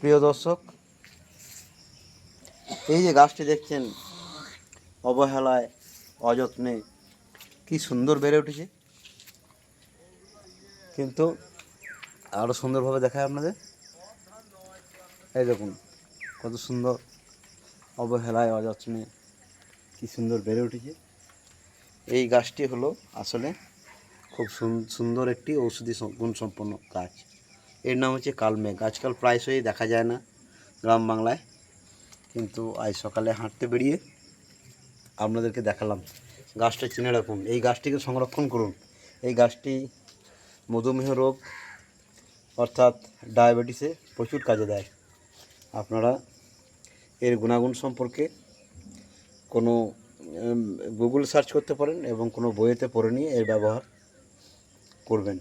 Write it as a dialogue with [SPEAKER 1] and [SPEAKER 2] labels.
[SPEAKER 1] প্রিয় দর্শক, এই যে গাছটি দেখছেন অবহেলায় অযত্নে কি সুন্দর বেড়ে উঠেছে, কিন্তু আরও সুন্দরভাবে দেখায় আপনাদের। এই দেখুন কত সুন্দর অবহেলায় অযত্নে কি সুন্দর বেড়ে উঠেছে। এই গাছটি হলো আসলে খুব সুন্দর একটি ঔষধি গুণসম্পন্ন গাছ। এর নাম হচ্ছে কালমেঘ। আজকাল প্রায়শই দেখা যায় না গ্রাম বাংলায়, কিন্তু আজ সকালে হাঁটতে বেরিয়ে আপনাদেরকে দেখালাম। গাছটা চিনে রাখুন, এই গাছটিকে সংরক্ষণ করুন। এই গাছটি মধুমেহ রোগ অর্থাৎ ডায়াবেটিসে প্রচুর কাজে দেয়। আপনারা এর গুণাগুণ সম্পর্কে কোনো গুগল সার্চ করতে পারেন এবং কোনো বইয়েতে পড়ে নিয়ে এর ব্যবহার করবেন।